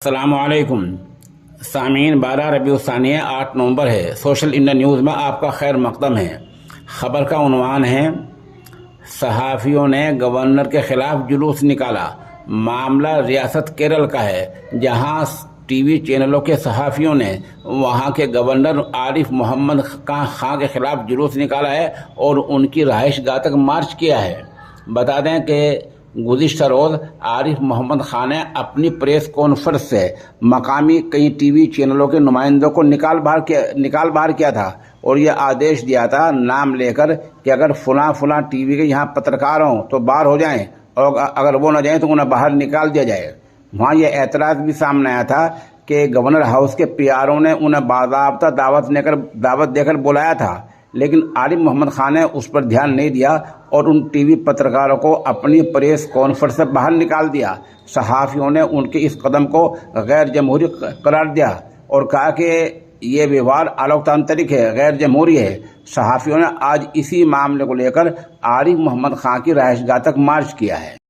السلام علیکم سامعین، 12 ربیع الثانی 8 نومبر ہے۔ سوشل انڈیا نیوز میں آپ کا خیر مقدم ہے۔ خبر کا عنوان ہے: صحافیوں نے گورنر کے خلاف جلوس نکالا۔ معاملہ ریاست کیرل کا ہے، جہاں ٹی وی چینلوں کے صحافیوں نے وہاں کے گورنر عارف محمد خان کے خلاف جلوس نکالا ہے اور ان کی رہائش گاہ تک مارچ کیا ہے۔ بتا دیں کہ گزشتہ روز عارف محمد خان نے اپنی پریس کانفرنس سے مقامی کئی ٹی وی چینلوں کے نمائندوں کو نکال باہر کیا تھا اور یہ آدیش دیا تھا نام لے کر کہ اگر فلاں ٹی وی کے یہاں پترکار ہوں تو باہر ہو جائیں، اور اگر وہ نہ جائیں تو انہیں باہر نکال دیا جائے۔ وہاں یہ اعتراض بھی سامنے آیا تھا کہ گورنر ہاؤس کے پی آر او نے انہیں باضابطہ دعوت دے کر بلایا تھا، لیکن عارف محمد خان نے اس پر دھیان نہیں دیا اور ان ٹی وی پترکاروں کو اپنی پریس کانفرنس سے باہر نکال دیا۔ صحافیوں نے ان کے اس قدم کو غیر جمہوری قرار دیا اور کہا کہ یہ ویوہار الوکتانترک ہے، غیر جمہوری ہے۔ صحافیوں نے آج اسی معاملے کو لے کر عارف محمد خان کی رہائش گاہ تک مارچ کیا ہے۔